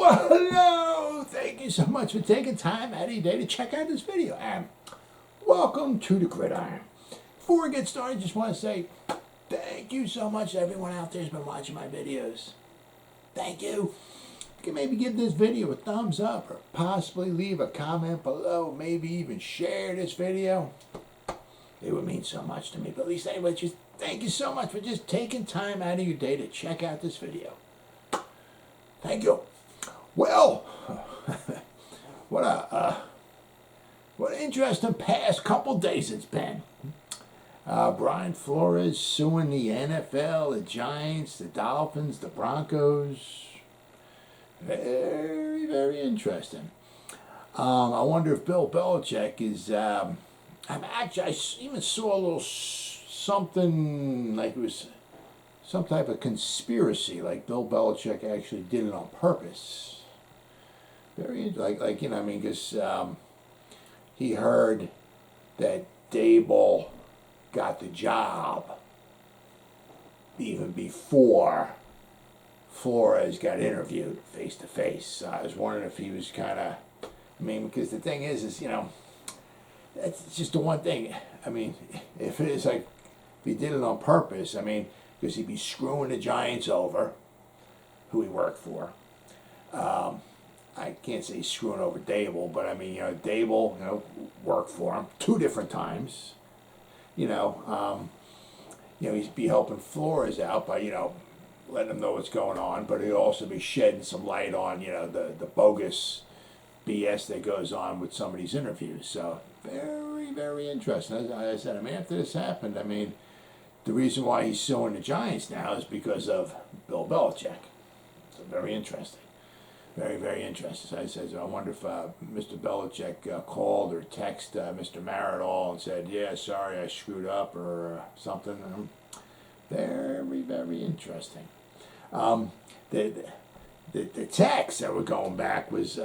Well, hello! Thank you so much for taking time out of your day to check out this video. And welcome to the Gridiron. Before we get started, I just want to say thank you so much to everyone out there who's been watching my videos. Thank you. You can maybe give this video a thumbs up or possibly leave a comment below. Maybe even share this video. It would mean so much to me. But at least anyway, just thank you so much for just taking time out of your day to check out this video. Thank you. Well, what an interesting past couple days it's been. Brian Flores suing the NFL, the Giants, the Dolphins, the Broncos. Very, very interesting. I wonder if Bill Belichick is. I even saw a little something like it was some type of conspiracy, like Bill Belichick actually did it on purpose. Very like you know, I mean, because he heard that Dable got the job even before Flores got interviewed face to face. So I was wondering if he was kind of, I mean, because the thing is, you know, that's just the one thing. I mean, if it is like, if he did it on purpose, I mean, because he'd be screwing the Giants over, who he worked for. I can't say he's screwing over Dable, but I mean, you know, Dable, you know, worked for him 2 different times. You know, he'd be helping Flores out by, you know, letting him know what's going on, but he'd also be shedding some light on, you know, the bogus BS that goes on with some of these interviews. So very, very interesting. As I said, I mean, after this happened, I mean, the reason why he's suing the Giants now is because of Bill Belichick. So very interesting. Very, very interesting. So I said, I wonder if Mr. Belichick called or texted Mr. Maradol and said, yeah, sorry, I screwed up or something. Very, very interesting. The text that were going back was,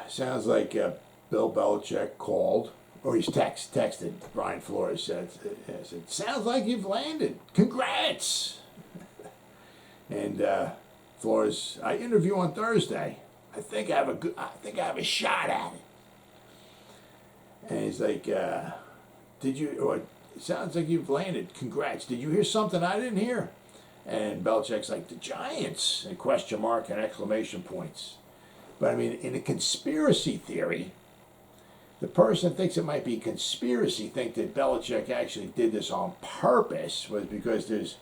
sounds like Bill Belichick called, or he's texted Brian Flores, said, sounds like you've landed. Congrats! And Flores, I interview on Thursday. I think I have a shot at it. And he's like, did you? Or it sounds like you've landed. Congrats. Did you hear something I didn't hear? And Belichick's like, the Giants, and question mark and exclamation points. But I mean, in a conspiracy theory, the person that thinks it might be conspiracy think that Belichick actually did this on purpose was because there's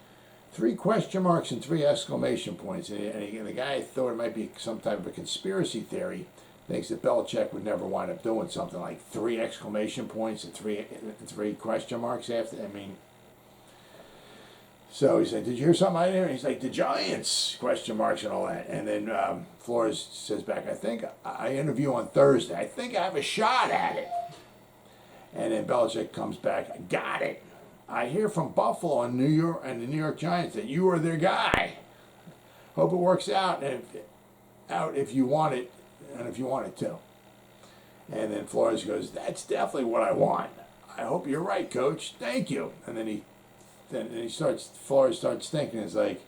3 question marks and 3 exclamation points. And the guy thought it might be some type of a conspiracy theory, thinks that Belichick would never wind up doing something like 3 exclamation points and 3 question marks after. I mean, so he said, did you hear something I didn't hear? And he's like, the Giants, question marks and all that. And then Flores says back, I think I interview on Thursday. I think I have a shot at it. And then Belichick comes back, I got it. I hear from Buffalo and New York and the New York Giants that you are their guy. Hope it works out if you want it, and if you want it too. And then Flores goes, that's definitely what I want. I hope you're right, Coach. Thank you. And then Flores starts thinking, it's like,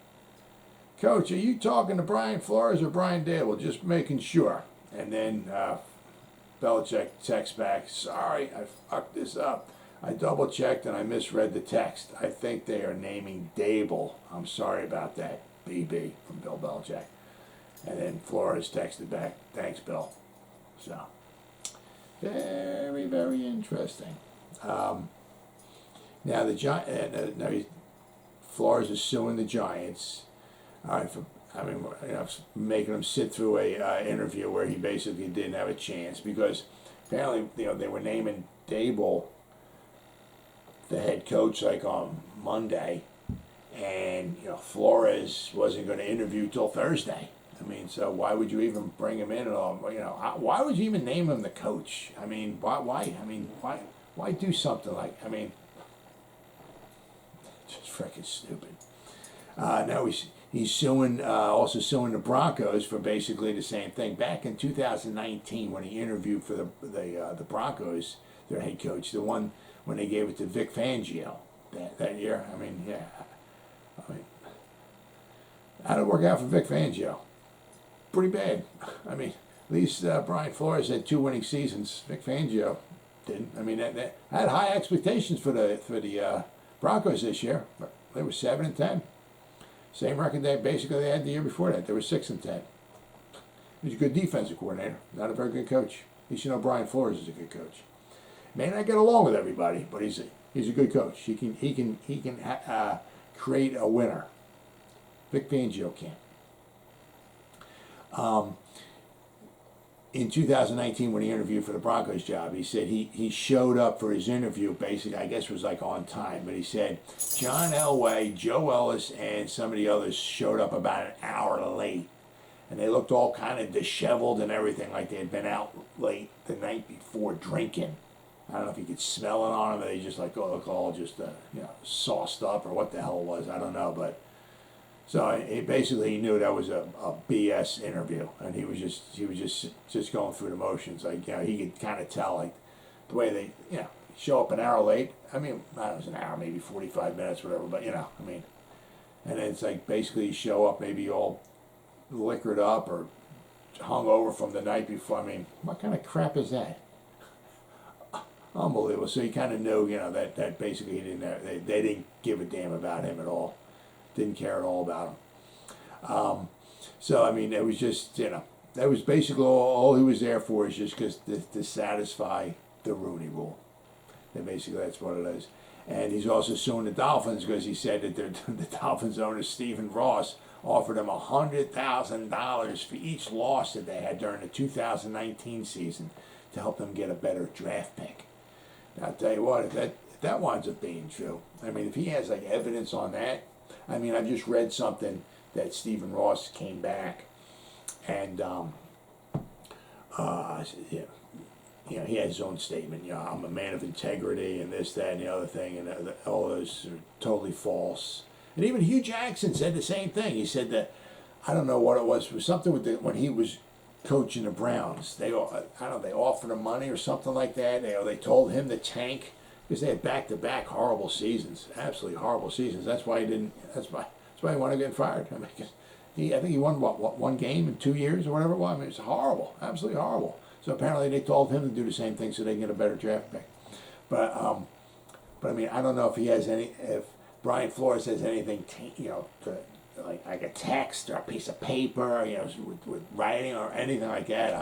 Coach, are you talking to Brian Flores or Brian Dable? Just making sure. And then Belichick texts back, sorry, I fucked this up. I double checked and I misread the text. I think they are naming Dable. I'm sorry about that, BB, from Bill Belichick. And then Flores texted back, thanks, Bill. So, very, very interesting. Now Flores is suing the Giants. All right, making him sit through a interview where he basically didn't have a chance because apparently, you know, they were naming Dable the head coach like on Monday, and you know Flores wasn't going to interview till Thursday. I mean, so why would you even bring him in at all? You know, why would you even name him the coach? I mean, why? I mean, why do something like? I mean, just freaking stupid. Now he's suing, also suing the Broncos for basically the same thing. Back in 2019, when he interviewed for the Broncos, their head coach, the one when they gave it to Vic Fangio that year. I mean, yeah. I mean, How'd it work out for Vic Fangio? Pretty bad. I mean, at least Brian Flores had 2 winning seasons. Vic Fangio didn't. I mean, I had high expectations for the Broncos this year, but they were 7-10. Same record they had the year before that. They were 6-10. He's a good defensive coordinator, not a very good coach. At least you know Brian Flores is a good coach. May not get along with everybody, but he's a good coach. He can create a winner. Vic Fangio can. In 2019, when he interviewed for the Broncos job, he said he showed up for his interview, basically, I guess it was like on time, but he said John Elway, Joe Ellis, and some of the others showed up about an hour late. And they looked all kind of disheveled and everything, like they had been out late the night before drinking. I don't know if you could smell it on them, or they just look all just sauced up, or what the hell it was. I don't know, but so he knew that was a BS interview, and he was just going through the motions. Like he could kind of tell, like the way they show up an hour late. I mean, it was an hour, maybe 45 minutes, whatever. But I mean, and it's like basically you show up maybe all liquored up or hung over from the night before. I mean, what kind of crap is that? Unbelievable. So he kind of knew, that basically they didn't give a damn about him at all. Didn't care at all about him. So I mean, it was just that was basically all he was there for, is just because to satisfy the Rooney Rule. And basically that's what it is. And he's also suing the Dolphins because he said that the Dolphins owner Stephen Ross offered him $100,000 for each loss that they had during the 2019 season to help them get a better draft pick. Now, I'll tell you what, if that winds up being true, I mean, if he has like evidence on that, I mean, I just read something that Stephen Ross came back and he had his own statement. I'm a man of integrity and this, that, and the other thing, and all those are totally false. And even Hugh Jackson said the same thing. He said that, I don't know what it was something with when he was coaching the Browns. They offered him money or something like that. They told him to tank because they had back-to-back horrible seasons, absolutely horrible seasons. That's why he didn't. That's why he wanted to get fired. I mean, I think he won one game in 2 years or whatever it was. I mean, it's horrible, absolutely horrible. So apparently they told him to do the same thing so they can get a better draft pick. But I mean, I don't know if Brian Flores has anything, like a text or a piece of paper, with writing or anything like that,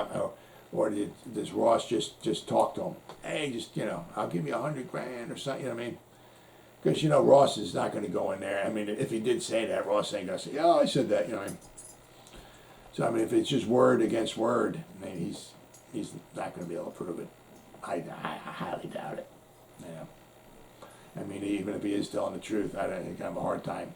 or does Ross just talk to him? Hey, I'll give you $100,000 or something. You know what I mean? Because Ross is not going to go in there. I mean, if he did say that, Ross ain't going to say, "Oh, I said that." You know what I mean? So I mean, if it's just word against word, I mean, he's not going to be able to prove it. I highly doubt it. I mean, even if he is telling the truth, I think I have a hard time.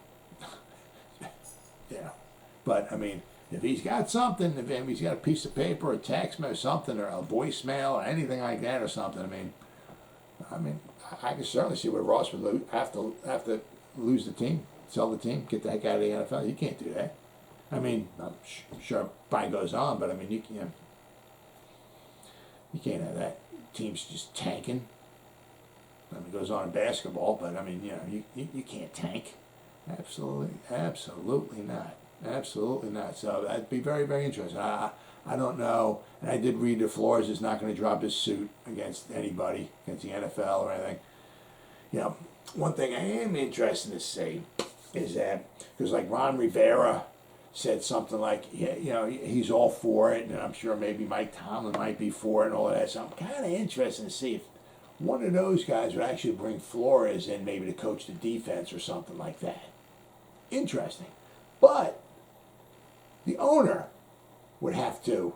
But I mean, if he's got something, if he's got a piece of paper, a text or something, or a voicemail, or anything like that, or something, I mean, I can certainly see where Ross would have to lose the team, sell the team, get the heck out of the NFL. You can't do that. I mean, I'm sure probably goes on, but I mean, you can't have that. Team's just tanking. I mean, it goes on in basketball, but I mean, you can't tank. Absolutely not. Absolutely not. So that'd be very, very interesting. I don't know, and I did read that Flores is not going to drop his suit against anybody, against the NFL or anything. One thing I am interested to see is that, because like Ron Rivera said something like, he's all for it, and I'm sure maybe Mike Tomlin might be for it and all of that. So I'm kind of interested to see if one of those guys would actually bring Flores in, maybe to coach the defense or something like that. Interesting. But the owner would have to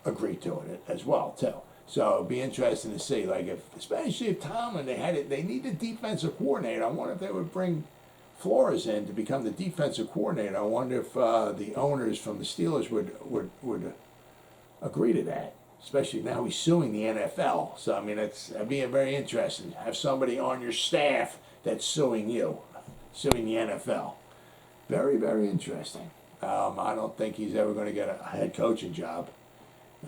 agree to it as well, too. So it'd be interesting to see, like, especially if Tomlin, they need a defensive coordinator. I wonder if they would bring Flores in to become the defensive coordinator. I wonder if the owners from the Steelers would agree to that, especially now he's suing the NFL. So, I mean, that'd be very interesting. Have somebody on your staff that's suing the NFL. Very, very interesting. I don't think he's ever going to get a head coaching job.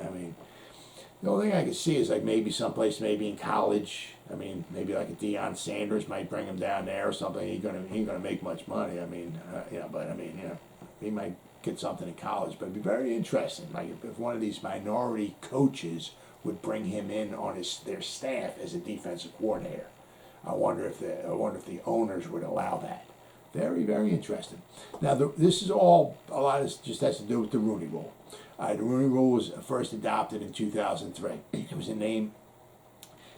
I mean, the only thing I could see is like maybe someplace, maybe in college. I mean, maybe like a Deion Sanders might bring him down there or something. He ain't gonna make much money. I mean, but I mean, he might get something in college, but it'd be very interesting. Like if one of these minority coaches would bring him in on their staff as a defensive coordinator. I wonder if the owners would allow that. Very, very interesting. Now, this is all, a lot of this just has to do with the Rooney Rule. The Rooney Rule was first adopted in 2003. It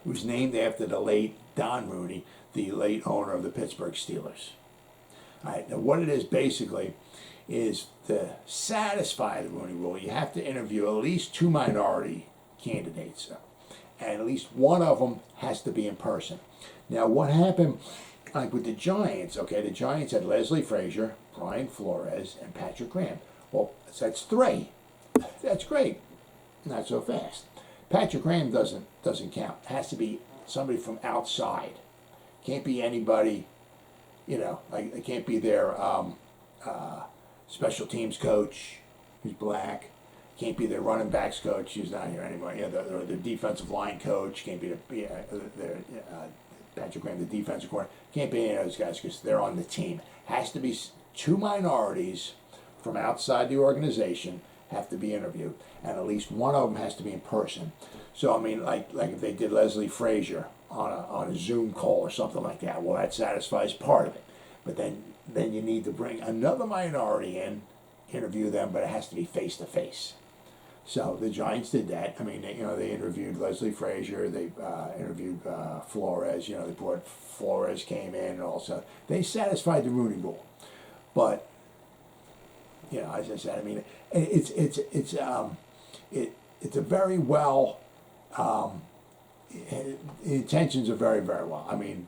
was named after the late Don Rooney, the late owner of the Pittsburgh Steelers. All right, now what it is basically is to satisfy the Rooney Rule, you have to interview at least 2 minority candidates, and at least one of them has to be in person. Now, what happened, like with the Giants, okay, the Giants had Leslie Frazier, Brian Flores, and Patrick Graham. Well, that's 3. That's great. Not so fast. Patrick Graham doesn't count. It has to be somebody from outside. Can't be anybody, like it can't be their special teams coach who's black. Can't be their running backs coach who's not here anymore. Or the defensive line coach. Can't be their Patrick Graham, the defensive coordinator. Can't be any of those guys because they're on the team. Has to be 2 minorities from outside the organization have to be interviewed, and at least one of them has to be in person. So I mean, like if they did Leslie Frazier on a Zoom call or something like that, well, that satisfies part of it. But then you need to bring another minority in, interview them, but it has to be face to face. So the Giants did that. I mean, they interviewed Leslie Frazier. They interviewed Flores. They brought Flores came in also. They satisfied the Rooney Rule, but as I said, I mean, it's a very well. Intentions are very, very well. I mean,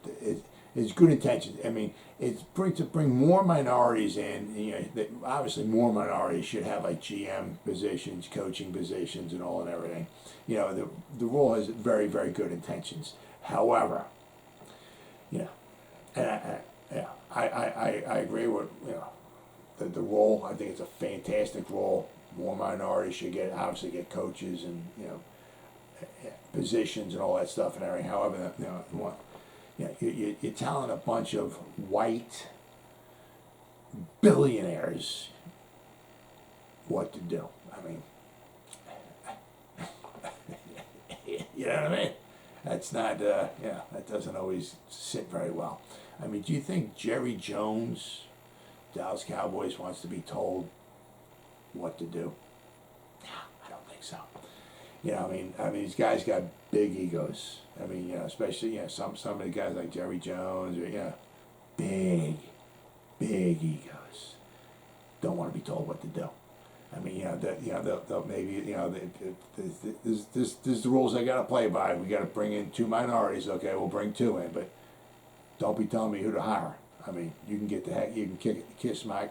it's good intentions. I mean, it's to bring more minorities in. Obviously, more minorities should have like GM positions, coaching positions, and all and everything. The rule has very, very good intentions. However, and I agree with the rule. I think it's a fantastic rule. More minorities should obviously get coaches and positions and all that stuff and everything. However, you're telling a bunch of white billionaires what to do. I mean, you know what I mean? That's not, that doesn't always sit very well. I mean, do you think Jerry Jones, Dallas Cowboys, wants to be told what to do? No, I don't think so. I mean, these guys got big egos. I mean, especially, some of the guys like Jerry Jones, or, big egos. Don't want to be told what to do. I mean, they'll maybe, this is the rules I got to play by. We got to bring in 2 minorities. Okay, we'll bring 2 in, but don't be telling me who to hire. I mean, you can get the heck, you can kiss my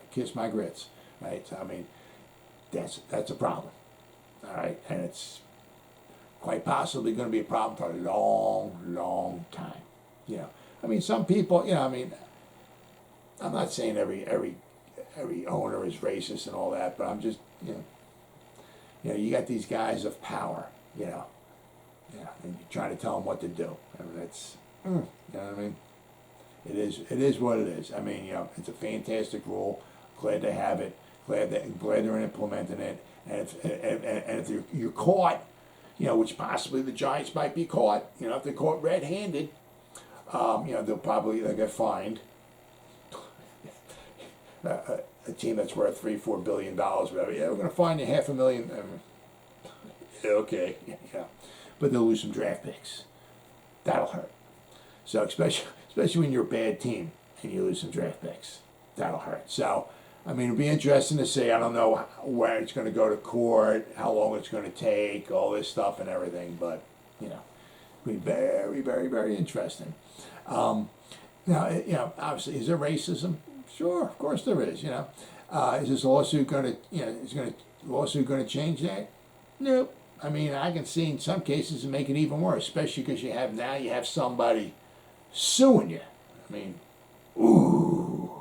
grits, right? So, I mean, that's a problem. All right, and it's quite possibly going to be a problem for a long, long time. I mean, some people, I mean, I'm not saying every owner is racist and all that, but I'm just, you got these guys of power, and you're trying to tell them what to do. I mean, that's, you know what I mean? It is what it is. I mean, it's a fantastic rule. Glad to have it. Glad they're implementing it. And if you're caught, which possibly the Giants might be caught, if they're caught red-handed, they'll get fined. A team that's worth $3-4 billion, whatever. Yeah, we're going to fine you $500,000. Okay, yeah, but they'll lose some draft picks. That'll hurt. So especially when you're a bad team and you lose some draft picks, that'll hurt. So, I mean, it'll be interesting to see. I don't know where it's going to go to court, how long it's going to take, all this stuff and everything, but, it'll be very, very, very interesting. Now, obviously, is there racism? Sure, of course there is, Is this lawsuit going to change that? Nope. I mean, I can see in some cases it make it even worse, especially because you have somebody suing you. I mean, ooh.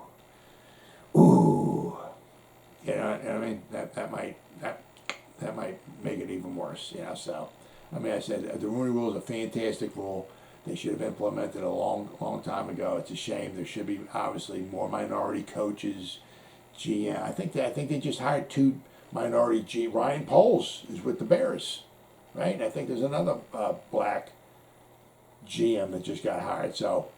I mean, that might make it even worse, So, I mean, I said the Rooney Rule is a fantastic rule. They should have implemented it a long time ago. It's a shame. There should be obviously more minority coaches, GM. I think they just hired 2 minority G. Ryan Poles is with the Bears, right? And I think there's another black GM that just got hired. So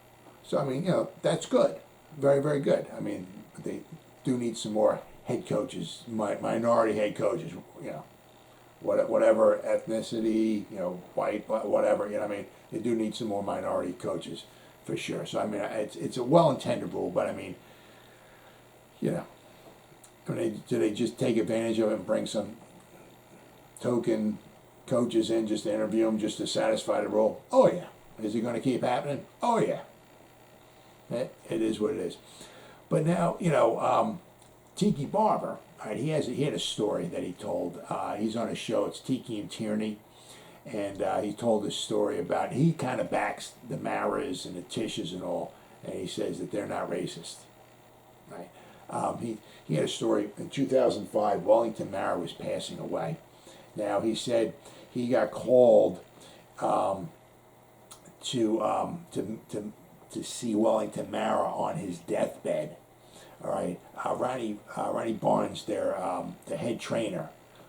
I mean, that's good, very, very good. I mean, they do need some more head coaches, minority head coaches. Whatever ethnicity, white, whatever. I mean, they do need some more minority coaches for sure. So I mean, it's a well-intended rule, but I mean, do they just take advantage of it and bring some token coaches in just to interview them just to satisfy the rule? Oh yeah. Is it going to keep happening? Oh yeah. It is what it is. But now, Tiki Barber, right, he had a story that he told. He's on a show, it's Tiki and Tierney, and he told this story about, he kind of backs the Maras and the Tishes and all, and he says that they're not racist, right? He had a story in 2005, Wellington Mara was passing away. Now, he said he got called to see Wellington Mara on his deathbed. All right, Ronnie Barnes, the head trainer,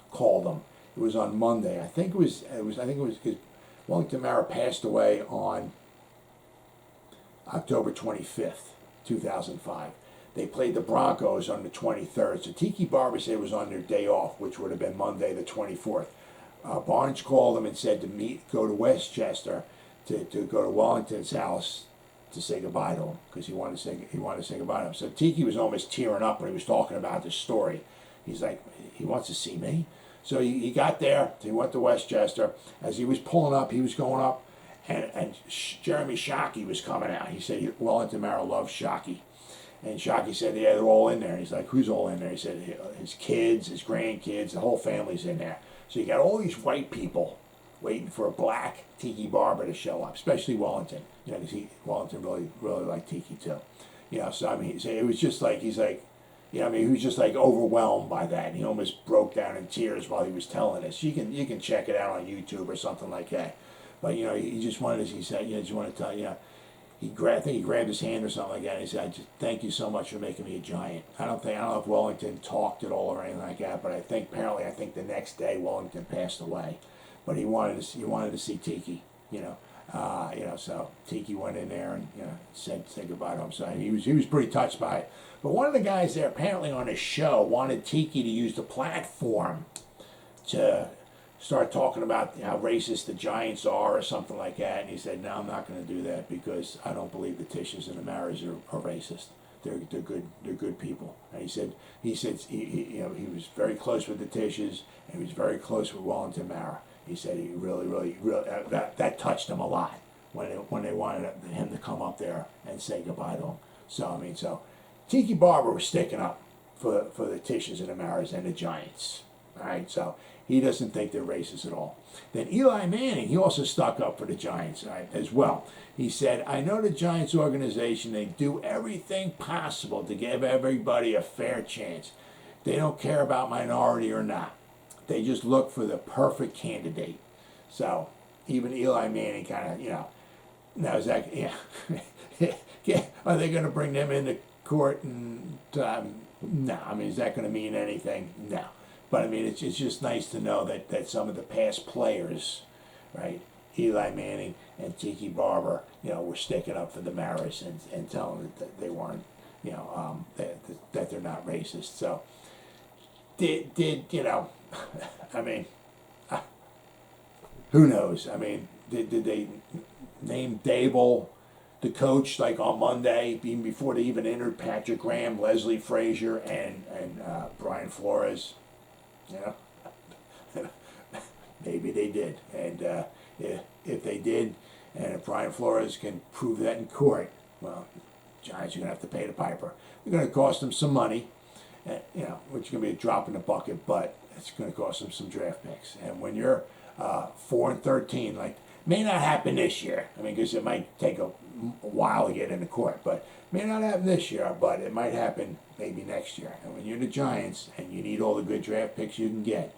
called him. It was on Monday. I think it was because Wellington Mara passed away on October 25th, 2005. They played the Broncos on the 23rd. So Tiki Barber said it was on their day off, which would have been Monday the 24th. Barnes called him and said to go to Westchester, to go to Wellington's house to say goodbye to him, because he wanted to say goodbye to him. So Tiki was almost tearing up when he was talking about this story. He's like, he wants to see me. So he got there. He went to Westchester. As he was pulling up, he was going up, and Jeremy Shockey was coming out. He said Wellington Mara loves Shockey. And Shockey said, yeah, they're all in there. And he's like, who's all in there? He said, his kids, his grandkids, the whole family's in there. So you got all these white people waiting for a black Tiki Barber to show up, especially Wellington. Because Wellington really liked Tiki too. So I mean, it was just like, he's like, he was just like overwhelmed by that. And he almost broke down in tears while he was telling us. You can check it out on YouTube or something like that. But he just wanted to, he said, just wanted to tell I think he grabbed his hand or something like that. And he said, "I just thank you so much for making me a Giant." I don't know if Wellington talked at all or anything like that, but I think the next day Wellington passed away. But he wanted to see Tiki, so Tiki went in there and said goodbye to him. So he was pretty touched by it. But one of the guys there apparently on his show wanted Tiki to use the platform to start talking about how racist the Giants are or something like that. And he said, no, I'm not going to do that because I don't believe the Tishes and the Maras are racist. They're good people. And he said he was very close with the Tishes and he was very close with Wellington Mara. He said he really that touched him a lot when they wanted him to come up there and say goodbye to him. So Tiki Barber was sticking up for the Tishes and the Maras and the Giants. All right, so he doesn't think they're racist at all. Then Eli Manning, he also stuck up for the Giants, right, as well. He said, I know the Giants organization, they do everything possible to give everybody a fair chance. They don't care about minority or not. They just look for the perfect candidate. So even Eli Manning kind of, now is that, are they going to bring them into court? And no, I mean, is that going to mean anything? No. But I mean, it's just nice to know that some of the past players, right, Eli Manning and Tiki Barber, were sticking up for the Maras and telling them that they weren't, that they're not racist. So did I mean, who knows? I mean, did they name Dable the coach like on Monday, even before they even entered Patrick Graham, Leslie Frazier, and Brian Flores? Maybe they did, and if they did, and if Brian Flores can prove that in court, well, Giants are going to have to pay the piper. They're going to cost them some money, which is going to be a drop in the bucket, but it's going to cost them some draft picks. And when you're 4-13, like, may not happen this year. I mean, because it might take a while to get into court, but may not happen this year, but it might happen maybe next year. And when you're the Giants and you need all the good draft picks you can get,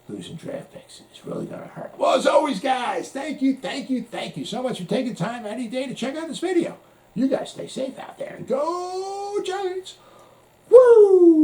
losing draft picks is really going to hurt. Well, as always, guys, thank you so much for taking time out of your day to check out this video. You guys stay safe out there and go Giants. Woo!